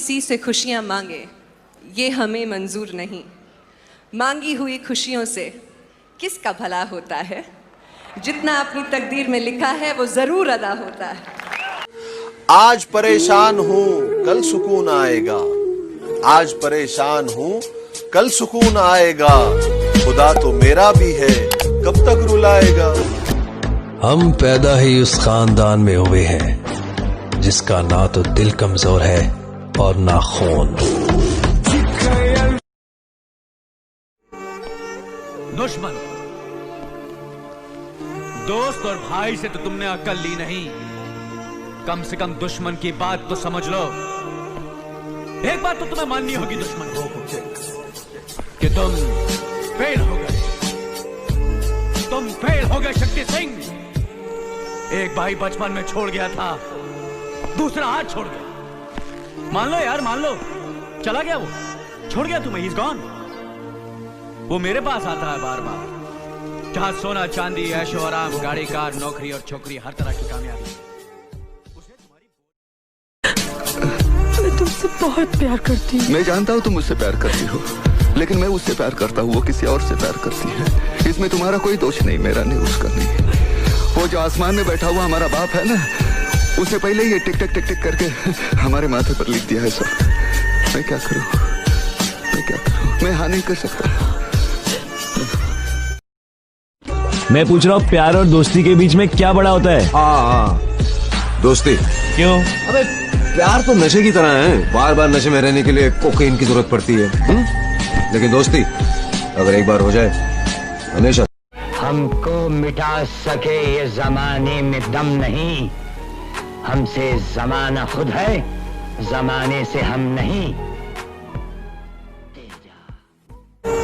किसी से खुशियां मांगे, ये हमें मंजूर नहीं। मांगी हुई खुशियों से किसका भला होता है? जितना अपनी तकदीर में लिखा है वो जरूर अदा होता है। आज परेशान हूँ कल सुकून आएगा, आज परेशान हूँ कल सुकून आएगा। खुदा तो मेरा भी है, कब तक रुलाएगा। हम पैदा ही उस खानदान में हुए हैं जिसका ना तो दिल कमजोर है और ना खून। दुश्मन, दोस्त और भाई से तो तुमने अक्ल ली नहीं, कम से कम दुश्मन की बात तो समझ लो। एक बात तो तुम्हें माननी होगी दुश्मन को, कि तुम फेल हो गए। तुम फेल हो गए शक्ति सिंह। एक भाई बचपन में छोड़ गया था, दूसरा आज छोड़ गया। मान लो यार, मान लो, चला गया, वो छोड़ गया तुम्हें, he's gone। वो मेरे पास आता है बार बार, जहां सोना चांदी ऐशो आराम, गाड़ी कार नौकरी और छोकरी, हर तरह की कामयाबी। मैं तुमसे बहुत प्यार करती हूँ। मैं जानता हूँ तुम मुझसे प्यार करती हो, लेकिन मैं उससे प्यार करता हूँ, वो किसी और से प्यार करती है। इसमें तुम्हारा कोई दोष नहीं, मेरा नहीं, उसका नहीं। वो जो आसमान में बैठा हुआ हमारा बाप है ना, उसने पहले ही ये टिक टिक टिक टिक करके हमारे माथे पर लिख दिया है सब। मैं क्या करूँ, मैं क्या करूँ, मैं हाँ नहीं कर सकता। मैं पूछ रहा हूँ, प्यार और दोस्ती के बीच में क्या बड़ा होता है? हाँ, दोस्ती। क्यों? अबे प्यार तो नशे की तरह है, बार बार नशे में रहने के लिए कोकीन की जरूरत पड़ती है। लेकिन दोस्ती अगर एक बार हो जाए, हमेशा। हमको मिटा सके ये जमाने में दम नहीं, हमसे जमाना खुद है, जमाने से हम नहीं।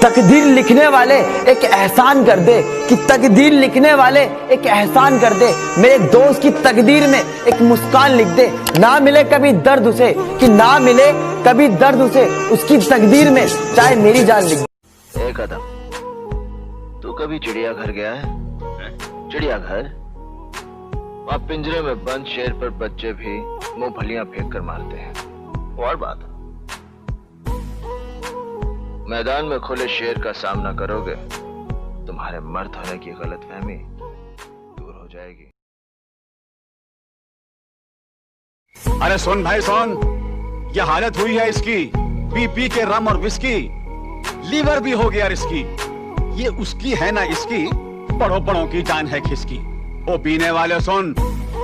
तकदीर लिखने वाले एक एहसान कर दे, कि तकदीर लिखने वाले एक एहसान कर दे। मेरे दोस्त की तकदीर में एक मुस्कान लिख दे, ना मिले कभी दर्द उसे, कि ना मिले कभी दर्द उसे, उसकी तकदीर में चाहे मेरी जान लिख दे। एक कदम, तू कभी चिड़ियाघर गया है? चिड़ियाघर, वहाँ पिंजरे में बंद शेर पर बच्चे भी मुंह फलियां फेंक कर मारते हैं। और बात, मैदान में खुले शेर का सामना करोगे, तुम्हारे मर्द होने की गलतफहमी दूर हो जाएगी। अरे सुन भाई सुन, ये हालत हुई है इसकी, पी पी के रम और विस्की, लीवर भी हो गया रिस्की। ये उसकी है ना इसकी, बड़ों बड़ों की जान है खिसकी। ओ पीने वाले सुन,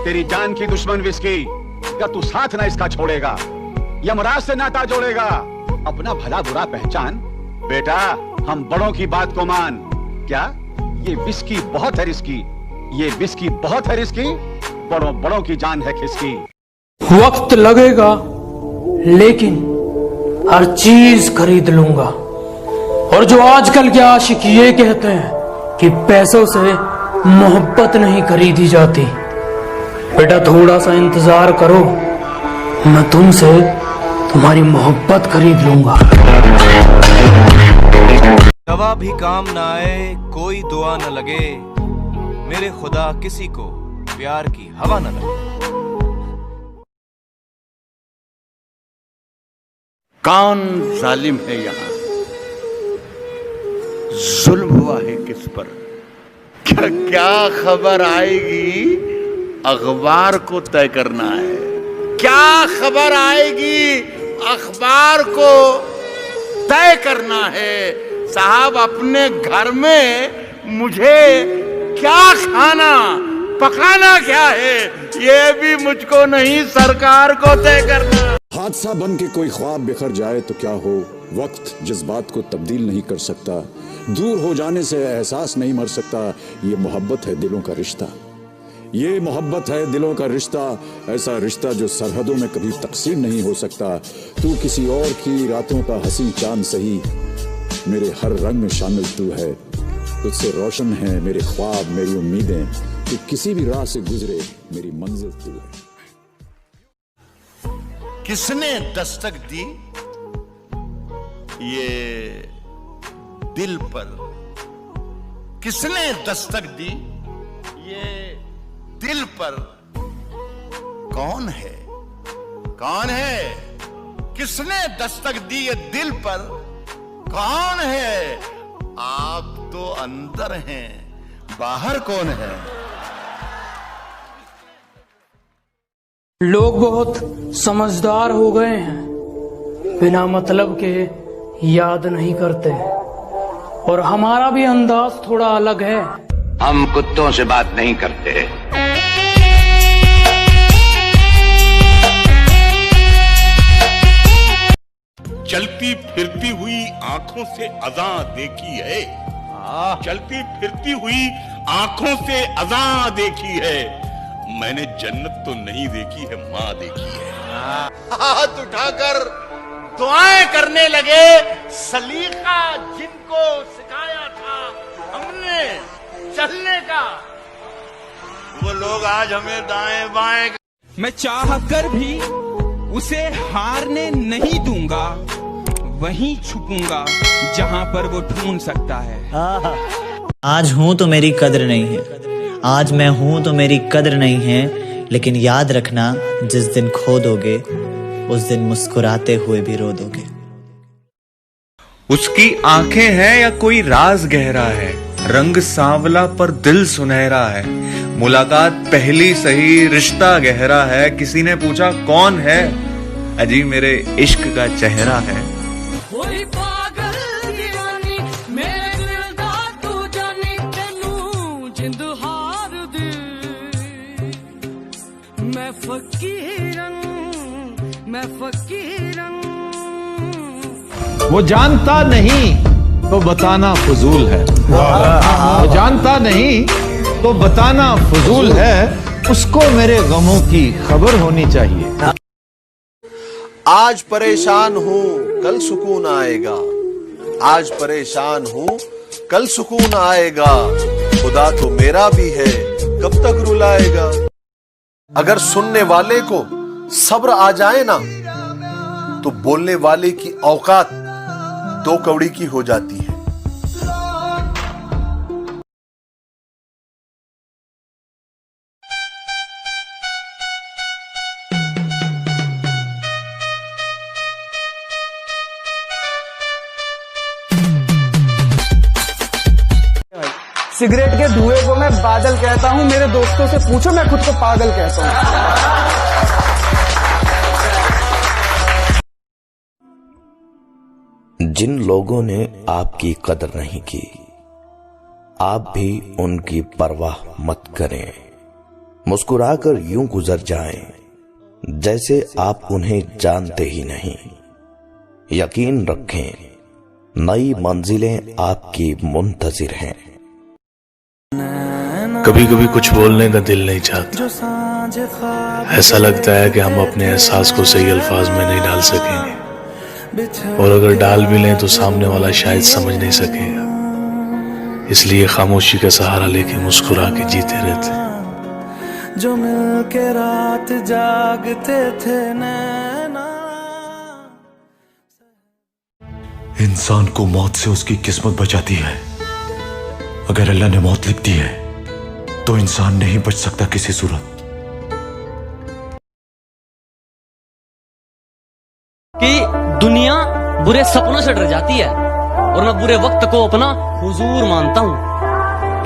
तेरी जान की दुश्मन विस्की, क्या तू साथ ना इसका छोड़ेगा, यमराज से नाता जोड़ेगा। अपना भला बुरा पहचान बेटा, हम बड़ों की बात को मान। क्या ये विस्की बहुत है रिस्की, ये विस्की बहुत है रिस्की, बड़ों बड़ों की जान है खिसकी। वक्त लगेगा लेकिन हर चीज खरीद लूंगा। और जो आजकल के आशिक ये कहते हैं कि पैसों से मोहब्बत नहीं खरीदी जाती, बेटा थोड़ा सा इंतजार करो, मैं तुमसे तुम्हारी मोहब्बत खरीद लूंगा। दवा भी काम ना आए, कोई दुआ न लगे, मेरे खुदा किसी को प्यार की हवा न लगे। कौन जालिम है यहाँ, जुल्म हुआ है किस पर? क्या खबर आएगी, अखबार को तय करना है। क्या खबर आएगी, अखबार को तय करना है। साहब अपने घर में मुझे क्या खाना पकाना क्या है, ये भी मुझको नहीं, सरकार को तय करना। हादसा बन के कोई ख्वाब बिखर जाए तो क्या हो, वक्त जज्बात को तब्दील नहीं कर सकता, दूर हो जाने से एहसास नहीं मर सकता। ये मोहब्बत है दिलों का रिश्ता, ये मोहब्बत है दिलों का रिश्ता, ऐसा रिश्ता जो सरहदों में कभी तकसीम नहीं हो सकता। तू किसी और की रातों का हसी चांद सही, मेरे हर रंग में शामिल तू है। तुझसे रोशन है मेरे ख्वाब, मेरी उम्मीदें, कि किसी भी राह से गुजरे मेरी मंजिल तू है। किसने दस्तक दी ये दिल पर, किसने दस्तक दी ये दिल पर? कौन है, कौन है, किसने दस्तक दी है दिल पर? कौन है? आप तो अंदर हैं, बाहर कौन है? लोग बहुत समझदार हो गए हैं, बिना मतलब के याद नहीं करते, और हमारा भी अंदाज थोड़ा अलग है। हम कुत्तों से बात नहीं करते। चलती फिरती हुई आंखों से अज़ा देखी है, चलती फिरती हुई आंखों से अज़ा देखी है। मैंने जन्नत तो नहीं देखी है, माँ देखी है। हाथ उठाकर दुआएं करने लगे, सलीका जिनको सिखाया था हमने चलने का, वो लोग आज हमें दाएं बाएं। मैं चाह कर भी उसे हारने नहीं दूंगा, वहीं छुपूंगा जहां पर वो ढूंढ सकता है। आज हूं तो मेरी कद्र नहीं है, आज मैं हूं तो मेरी कद्र नहीं है, लेकिन याद रखना जिस दिन खो दोगे उस दिन मुस्कुराते हुए भी रो दोगे। उसकी आंखें हैं या कोई राज गहरा है, रंग सांवला पर दिल सुनहरा है। मुलाकात पहली सही रिश्ता गहरा है, किसी ने पूछा कौन है, अजी मेरे इश्क का चेहरा है। वो जानता नहीं तो बताना फजूल है, वो जानता नहीं तो बताना फजूल है, उसको मेरे गमों की खबर होनी चाहिए। आज परेशान हूं कल सुकून आएगा, आज परेशान हूं कल सुकून आएगा, खुदा तो मेरा भी है कब तक रुलाएगा। अगर सुनने वाले को सब्र आ जाए ना, तो बोलने वाले की औकात 2 कौड़ी की हो जाती है। सिगरेट के धुएं को मैं बादल कहता हूं, मेरे दोस्तों से पूछो मैं खुद को पागल कहता हूं। जिन लोगों ने आपकी कदर नहीं की, आप भी उनकी परवाह मत करें। मुस्कुराकर यूं गुजर जाएं जैसे आप उन्हें जानते ही नहीं। यकीन रखें, नई मंजिलें आपकी मुंतजिर हैं। कभी कभी कुछ बोलने का दिल नहीं चाहता, ऐसा लगता है कि हम अपने एहसास को सही अल्फाज में नहीं डाल सकेंगे, और अगर डाल भी लें तो सामने वाला शायद समझ नहीं सकेगा। इसलिए खामोशी का सहारा लेके मुस्कुरा के जीते रहते। जो मिल के रात जागते थे नैना। इंसान को मौत से उसकी किस्मत बचाती है। अगर अल्लाह ने मौत लिख दी है तो इंसान नहीं बच सकता किसी सूरत। कि दुनिया बुरे सपनों से डर जाती है, और मैं बुरे वक्त को अपना हुजूर मानता हूँ।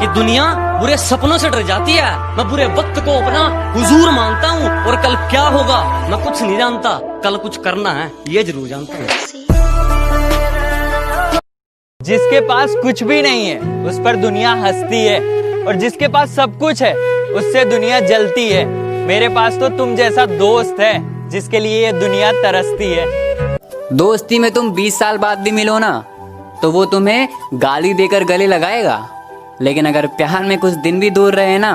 कि दुनिया बुरे सपनों से डर जाती है, मैं बुरे वक्त को अपना हुजूर मानता हूँ। और कल क्या होगा मैं कुछ नहीं जानता, कल कुछ करना है ये जरूर जानता हूँ। जिसके पास कुछ भी नहीं है उस पर दुनिया हंसती है, और जिसके पास सब कुछ है उससे दुनिया जलती है। मेरे पास तो तुम जैसा दोस्त है जिसके लिए ये दुनिया तरसती है। दोस्ती में तुम 20 साल बाद भी मिलो ना तो वो तुम्हें गाली देकर गले लगाएगा, लेकिन अगर प्यार में कुछ दिन भी दूर रहे ना,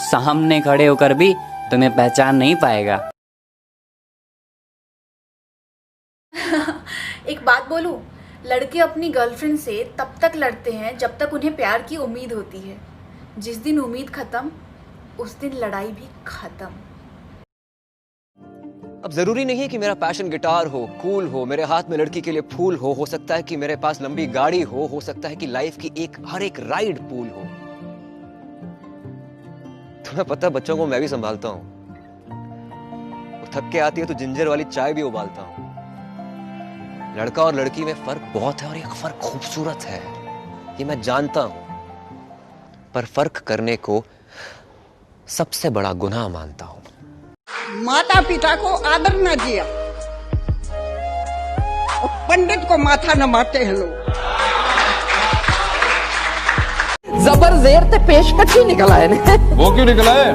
सामने खड़े होकर भी तुम्हें पहचान नहीं पाएगा। एक बात बोलूं, लड़के अपनी गर्लफ्रेंड से तब तक लड़ते हैं जब तक उन्हें प्यार की उम्मीद होती है। जिस दिन उम्मीद खत्म उस दिन लड़ाई भी खत्म। अब जरूरी नहीं है कि मेरा पैशन गिटार हो, कूल हो, मेरे हाथ में लड़की के लिए फूल हो सकता है कि मेरे पास लंबी गाड़ी हो सकता है कि लाइफ की हर एक राइड पूल हो। तुम्हें पता है बच्चों को मैं भी संभालता हूँ, थक के आती है तो जिंजर वाली चाय भी उबालता हूँ। लड़का और लड़की में फर्क बहुत है और ये फर्क खूबसूरत है, ये मैं जानता हूं, पर फर्क करने को सबसे बड़ा गुनाह मानता हूं। माता पिता को आदर न दिया और पंडित को माथा न मारते हैं लोग। जबर जेर ते पेश कच्ची निकला है ना। वो क्यों निकला है?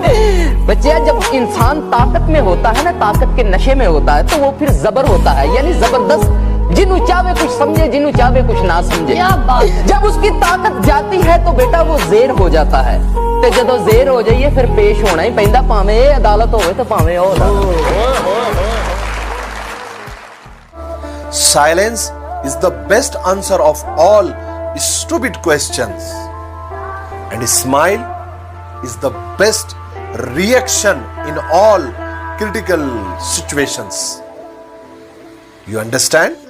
बच्चे जब इंसान ताकत में होता है ना, ताकत के नशे में होता है, तो वो फिर जबर होता है, यानी जबरदस्त। जिन्हों चाहे कुछ समझे, जिन्हों चाहे कुछ ना समझे। क्या बात है। जब उसकी ताकत जाती है तो बेटा वो जेर हो जाता है, तो जदों जेर हो जाइए फिर पेश होना ही पैंदा, भावें ये अदालत होवे तो भावें ओ अदालत। Silence is the best answer of all stupid questions. And a smile is the best reaction in all critical situations. You understand?